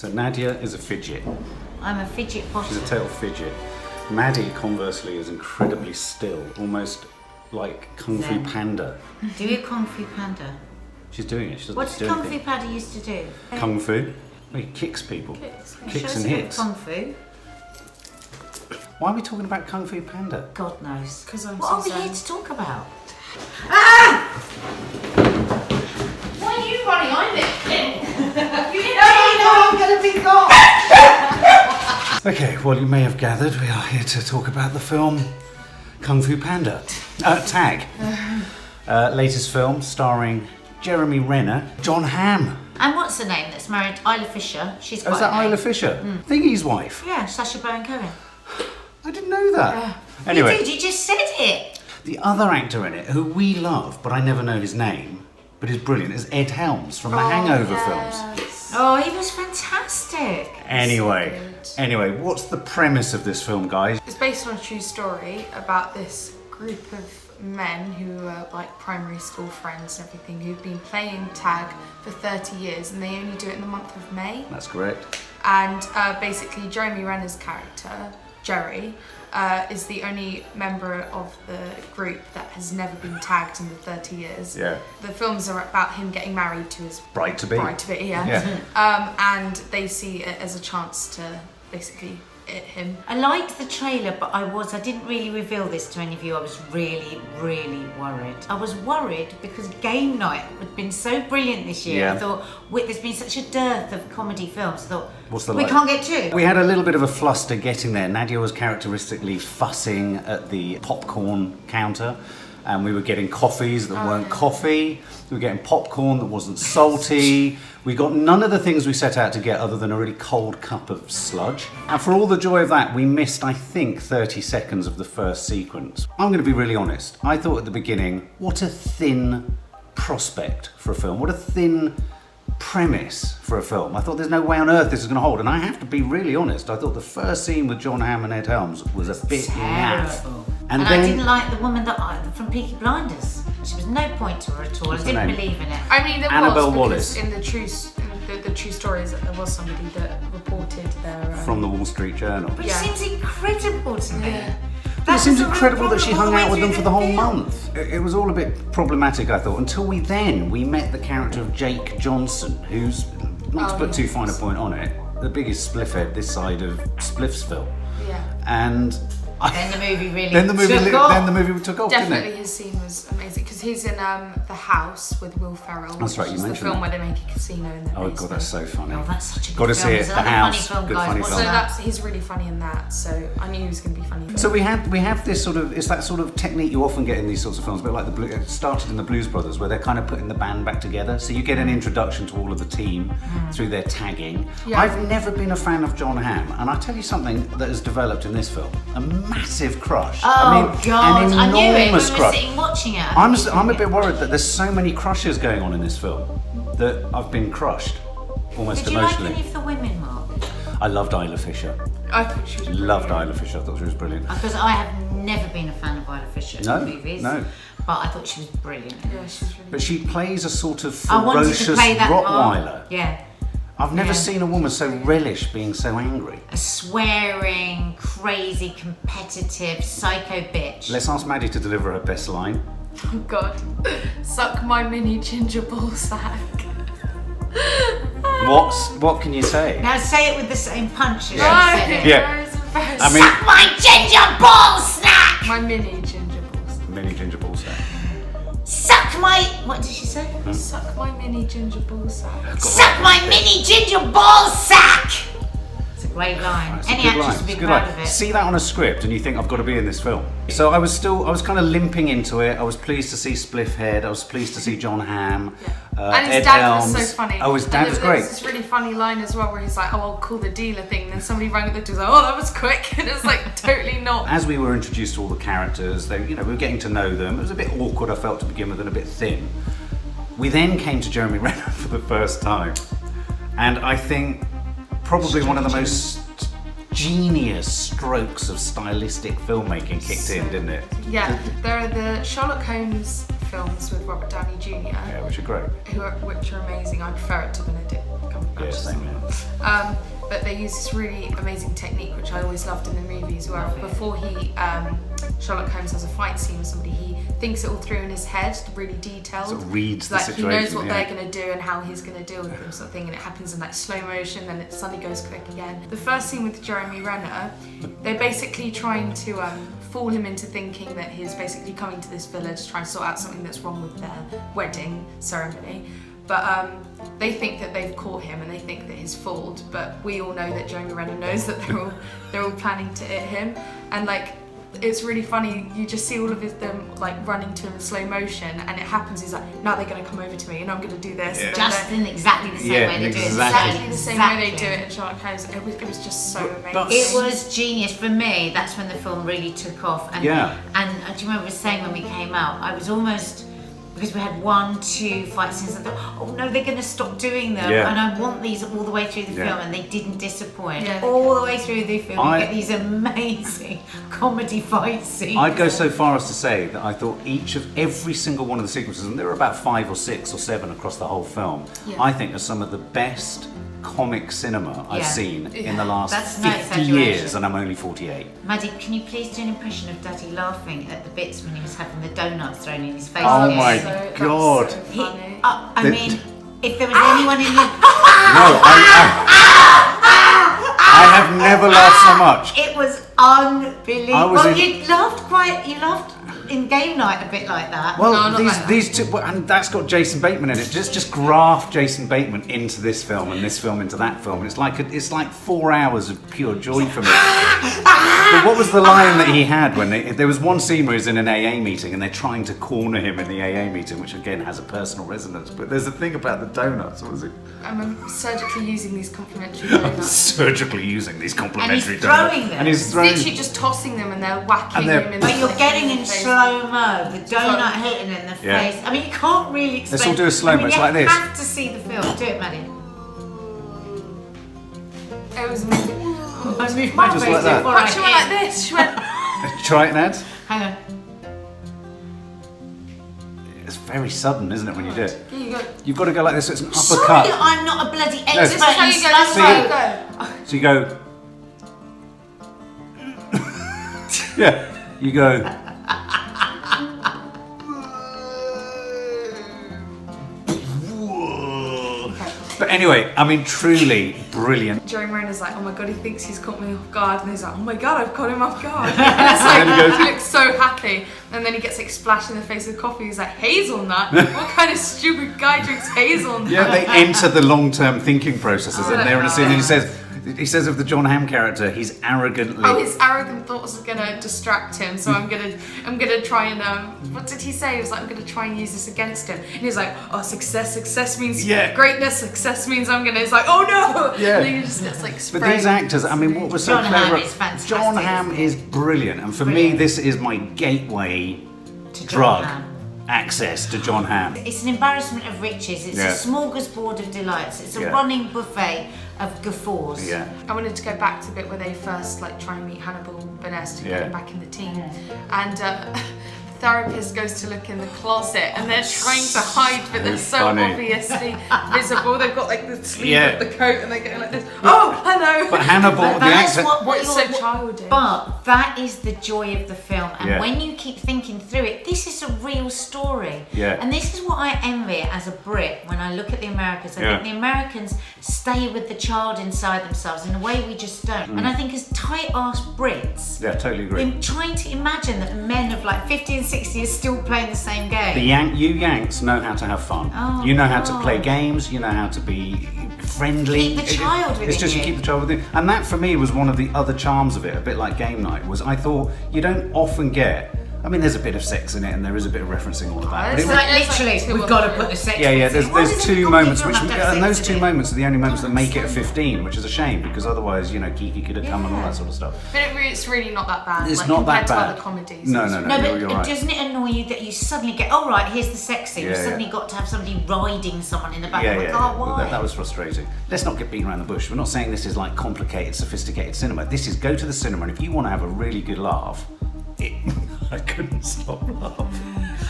So Nadia is a fidget. I'm a fidget potter. She's a total fidget. Maddie, conversely, is incredibly still, almost like Kung Fu Panda. Do you Kung Fu Panda? She's doing it. She doesn't What did Kung Fu Panda used to do? Kung Fu? Well, he kicks people. Kicks and hits. Kung Fu. Why are we talking about Kung Fu Panda? God knows. Because I'm What so are we here to talk about? Ah! Why are you running? I'm it. You know I'm going to be gone. Okay, well, you may have gathered we are here to talk about the film Kung Fu Panda. Tag. Latest film starring Jeremy Renner, John Hamm. And what's her name that's married? Isla Fisher. She's quite Is that a name. Isla Fisher? Thingy's wife. Yeah, Sacha Baron Cohen. I didn't know that. Anyway, You did, you just said it. the other actor in it, who we love, but I never know his name, but is brilliant, is Ed Helms from the Hangover films. Oh, he was fantastic. Anyway, what's the premise of this film, guys? It's based on a true story about this group of men who are like primary school friends and everything, who've been playing tag for 30 years and they only do it in the month of May. That's correct. And basically Jeremy Renner's character, Jerry, is the only member of the group that has never been tagged in the 30 years. Yeah. The films are about him getting married to his Bride-to-be. Yeah. And they see it as a chance to basically hit him. I liked the trailer, but I didn't really reveal this to any of you. I was really, really worried. I was worried because Game Night had been so brilliant this year. Yeah. I thought, there's been such a dearth of comedy films. I thought, What's the we like? can't get two. We had a little bit of a fluster getting there. Nadia was characteristically fussing at the popcorn counter, and we were getting coffees that weren't coffee. We were getting popcorn that wasn't salty. We got none of the things we set out to get other than a really cold cup of sludge. And for all the joy of that, we missed, I think, 30 seconds of the first sequence. I'm going to be really honest. I thought at the beginning, what a thin prospect for a film. What a thin premise for a film. I thought there's no way on earth this is going to hold. And I have to be really honest. I thought the first scene with John Hamm and Ed Helms was a bit naff. And then, I didn't like the woman from Peaky Blinders. There was no point to her at all. I didn't believe in it. I mean, there Annabelle was, because Wallis. in the true stories, there was somebody that reported their... from the Wall Street Journal. But it seems incredible to me. It seems incredible that she hung out with them for the whole month. It was all a bit problematic, I thought, until we met the character of Jake Johnson, who's, not to put too fine a point on it, the biggest spliffhead this side of Spliffsville. Yeah. And Then the movie really then the movie took off, Definitely, didn't it? his scene was amazing because he's in The House with Will Ferrell. That's right, you which is mentioned the film that. where they make a casino in the Oh basement. god, that's so funny. Oh, that's such a good Got to film. see it. It's The another House, funny film, good guys. funny What's film. So he's really funny in that. So I knew he was going to be funny. So we have this sort of, it's that sort of technique you often get in these sorts of films, a bit like it started in the Blues Brothers, where they're kind of putting the band back together. So you get an introduction to all of the team through their tagging. Yeah. I've never been a fan of John Hamm, and I'll tell you something that has developed in this film: a massive crush. Oh God! an I knew it when we enormous were crush. sitting watching it. I'm a bit worried that there's so many crushes going on in this film that I've been crushed, almost Did you like emotionally. any of the women, Mark? I loved Isla Fisher. I thought she was Loved Isla Fisher. I thought she was brilliant. Because I have never been a fan of Isla Fisher No, movies. no. But I thought she was brilliant. Yeah, she's really. But she plays a sort of I wanted to ferocious play that Rottweiler. part. Yeah. I've never Yeah. seen a woman so relish being so angry. A swearing, crazy, competitive, psycho bitch. Let's ask Maddie to deliver her best line. Oh God, suck my mini ginger ball sack. What can you say? Now say it with the same punch as Yeah. you said it. Yeah. I mean, Suck my ginger ball snack! My mini ginger ball sack. mini ginger ball sack. Suck my... What did she say? Suck my mini ginger ball sack. Suck my mini ginger ball sack! It's a great line. It's a Any good actress line, would it's be a good proud line. of it. See that on a script and you think I've got to be in this film. So I was kind of limping into it. I was pleased to see Spliffhead. I was pleased to see John Hamm. And his Ed dad Helms. was so funny. Oh, his dad And was there great. this really funny line as well where he's like, oh, I'll call the dealer thing. And then somebody rang at the door, like, oh, that was quick. And it's like totally not. As we were introduced to all the characters, we were getting to know them. It was a bit awkward, I felt, to begin with, and a bit thin. We then came to Jeremy Renner for the first time. And I think probably one of the most genius strokes of stylistic filmmaking kicked in, didn't it? Yeah, there are the Sherlock Holmes films with Robert Downey Jr. Yeah, which are great. Which are amazing. I prefer it to Benedict Cumberbatch. Yeah, same here. But they use this really amazing technique, which I always loved in the movies, where before Sherlock Holmes has a fight scene with somebody, he thinks it all through in his head, really detailed. Sort of reads the like situation. He knows what they're going to do and how he's going to deal with them, sort of thing, and it happens in like slow motion, then it suddenly goes quick again. The first scene with Jeremy Renner, they're basically trying to fool him into thinking that he's basically coming to this villa to try and sort out something that's wrong with their wedding ceremony. But they think that they've caught him and they think that he's fooled. But we all know that Jeremy Renner knows that they're all planning to hit him. And like, it's really funny. You just see all of them like running to him in slow motion, and it happens. He's like, "Now they're going to come over to me, and I'm going to do this." Yeah. And Just in exactly the same way they do it. Exactly the same way they do it in Sherlock Holmes. It was just so amazing. It was genius for me. That's when the film really took off. And, and do you remember saying when we came out, I was almost, because we had 1, 2 fight scenes, I thought, oh no, they're going to stop doing them, and I want these all the way through the film, and they didn't disappoint. All the way through the film, you get these amazing comedy fight scenes. I'd go so far as to say that I thought every single one of the sequences, and there were about 5 or 6 or 7 across the whole film, I think are some of the best comic cinema I've seen in the last 50 years, and I'm only 48. Maddie, can you please do an impression of Daddy laughing at the bits when he was having the donuts thrown in his face? Oh my God. So funny. I mean, if there was anyone in here... No, I have never laughed so much. It was unbelievable. You laughed in game night a bit like that. Well, these two, and that's got Jason Bateman in it. Just graft Jason Bateman into this film and this film into that film. And it's like 4 hours of pure joy for me. But what was the line that he had when there was one scene where he's in an AA meeting and they're trying to corner him in the AA meeting, which again has a personal resonance. But there's a thing about the donuts. What was it? I'm surgically using these complimentary donuts. Surgically using these complimentary donuts. Throwing them. And he's throwing. Literally just tossing them and they're whacking him in the But you're getting in face. slow-mo, the donut hitting in the face. I mean, you can't really explain. Let's all do a slow-mo, it's like this. You have to see the film. Do it, Maddie. It was amazing. I moved my Just face like that. before She went like this. She went... Try it, Ned. Hang on. It's very sudden, isn't it, when you do it? Here you go. You've got to go like this, so it's an uppercut. Sorry, I'm not a bloody expert This is how in you go. This is how you slow-mo. go. So you go. Yeah, you go. But anyway, I mean, truly brilliant. Jeremy Renner's like, oh my God, he thinks he's caught me off guard. And he's like, oh my God, I've caught him off guard. And it's like, he looks so happy. And then he gets like splashed in the face with coffee. He's like, hazelnut? What kind of stupid guy drinks hazelnut? Yeah, they enter the long-term thinking processes, and they're in a scene, and he says of the John Hamm character, he's arrogantly. Oh, his arrogant thoughts are gonna distract him. So I'm gonna try and what did he say? He was like, I'm gonna try and use this against him. And he's like, oh, success means greatness. Success means I'm gonna. It's like, oh no. Yeah. And then he just gets like sprayed. But these actors, I mean, what was so John clever? Hamm is fantastic, John Hamm is brilliant, and for me, this is my gateway To John drug Hamm. access to John Hamm. It's an embarrassment of riches. It's a smorgasbord of delights. It's a running buffet of guffaws. Yeah. I wanted to go back to the bit where they first like try and meet Hannibal Buress to get him back in the team, and the therapist goes to look in the closet, and they're trying to hide, but they're so obviously visible. They've got like the sleeve of the coat, and they're going like this. Oh, hello. But Hannibal, the actor. It's so childish. But that is the joy of the film, and when you keep thinking through it, this is a real story. Yeah. And this is what I envy as a Brit when I look at the Americans. I think the Americans stay with the child inside themselves in a way we just don't. And I think as tight-ass Brits, Totally agree. I'm trying to imagine that men of like 50 and 60 are still playing the same game. You Yanks know how to have fun. Oh, you know how to play games. You know how to be friendly. Keep the child within It's just you keep the child within. And that for me was one of the other charms of it, a bit like game night, was I thought you don't often get. I mean, there's a bit of sex in it, and there is a bit of referencing all of that. It's like literally, we've got to put the sex. There's two moments, and those two moments are the only moments that make it a 15, which is a shame because otherwise, Kiki could have come and all that sort of stuff. But it's really not that bad. It's like, not that compared bad. to other comedies. No, but you're right. doesn't it annoy you that you suddenly get, oh right, here's the sex scene. You've suddenly got to have somebody riding someone in the back. Why? That was frustrating. Let's not get beaten around the bush. We're not saying this is like complicated, sophisticated cinema. This is go to the cinema, and if you want to have a really good laugh, I couldn't stop laughing.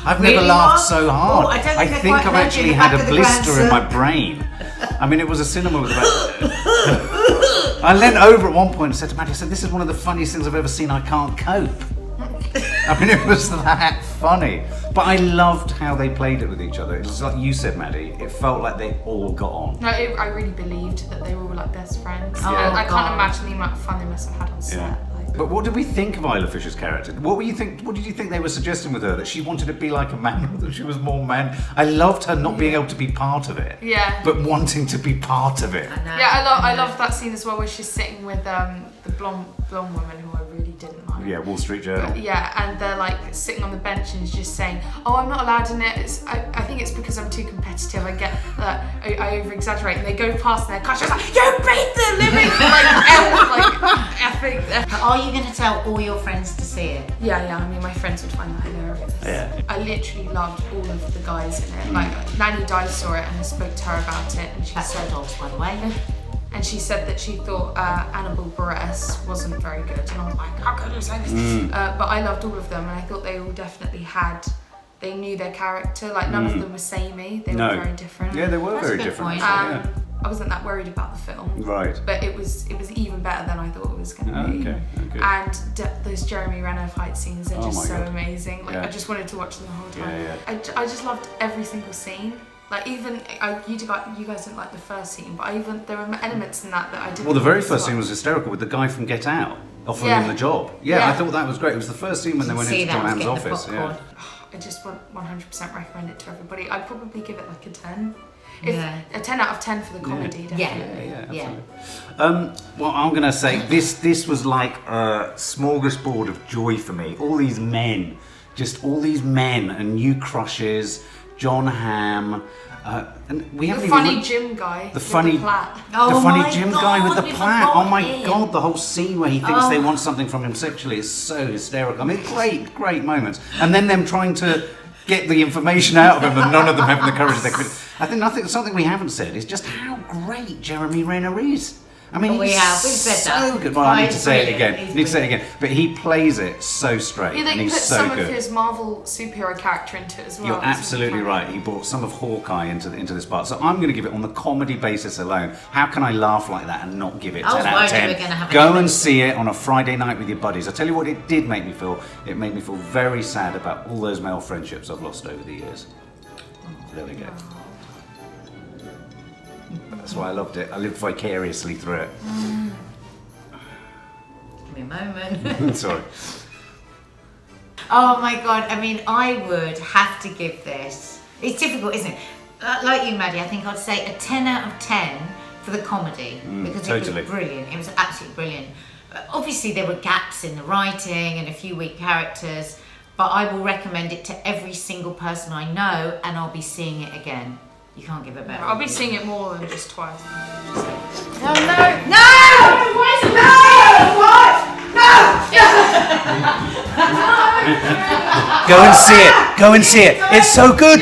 I've never laughed so hard. Oh, I think I've actually had a blister in my brain. I mean, it was a cinema with about... I leant over at one point and said to Maddie, I said, this is one of the funniest things I've ever seen, I can't cope. I mean, it was that funny. But I loved how they played it with each other. It was like you said, Maddie, it felt like they all got on. No, I really believed that they were all like best friends. Oh, I can't God. imagine the amount of fun they must have had on set. Yeah. Like, But what did we think of Isla Fisher's character? What did you think they were suggesting with her? That she wanted to be like a man, or that she was more man? I loved her not being able to be part of it. Yeah. But wanting to be part of it. I know. Yeah, I love that scene as well where she's sitting with the blonde woman who I really didn't like. Yeah, Wall Street Journal. But, yeah, and they're like sitting on the bench and just saying, "Oh, I'm not allowed in it. I think it's because I'm too competitive. I get I over exaggerate." And they go past their car. She's like, "You beat the living epic." But are you going to tell all your friends to see it? Yeah. I mean, my friends would find that hilarious. Yeah. I literally loved all of the guys in it. Like Nanny Di saw it and I spoke to her about it, and she That's said, her dogs, by the way. and she said that she thought Annabelle Buress wasn't very good, and I was like, how could you say this? But I loved all of them, and I thought they all definitely they knew their character. Like none of them were samey. They were very different. Yeah, they were That's a very good different. point. Yeah. I wasn't that worried about the film. Right. But it was even better than I thought it was going to be. Okay. And those Jeremy Renner fight scenes are Oh just my so God. amazing. Like Yeah. I just wanted to watch them the whole time. Yeah. I just loved every single scene. Like even you guys didn't like the first scene, but there were elements in that I didn't. Well, the very like as first well. scene was hysterical with the guy from Get Out offering Yeah. him the job. Yeah, Yeah. I thought that was great. It was the first scene when they went See, into that John was Hamm's getting the office. popcorn. I just want 100% recommend it to everybody. I'd probably give it like a 10. Yeah. A 10 out of 10 for the comedy, Yeah. definitely. Yeah, absolutely. Well, I'm going to say this was like a smorgasbord of joy for me. All these men and new crushes, John Hamm, and we haven't The even funny gym guy. the with funny, the plait. Oh the funny my gym guy with God, the we plait. forgot Oh my him. God, the whole scene where he thinks they Oh. want something from him sexually is so hysterical. I mean, great moments. And then them trying to get the information out of him and none of them having the courage they could. I think something we haven't said is just how great Jeremy Renner is. I mean, We've he's said so that. good. Well, I need to He's say it brilliant. again. He's Need to say it again. But he plays it so straight, Yeah, they and put he's so some good. of his Marvel superhero character into it as well. You're It's absolutely really right. He brought some of Hawkeye into this part. So I'm going to give it on the comedy basis alone. How can I laugh like that and not give it I was 10 out of worried you 10? were gonna have an Go and element. see it on a Friday night with your buddies. I tell you what, it did make me feel. It made me feel very sad about all those male friendships I've lost over the years. There we go. That's why I loved it. I lived vicariously through it. Give me a moment. Sorry. Oh my God, I mean, I would have to give this. It's difficult, isn't it? Like you, Maddie, I think I'd say a 10 out of 10 for the comedy because totally. it was brilliant. It was absolutely brilliant. Obviously, there were gaps in the writing and a few weak characters, but I will recommend it to every single person I know, and I'll be seeing it again. You can't give a better. I'll be seeing it more than just twice. No! Why is it no! What? Go and see it. Go and see it. It's so good.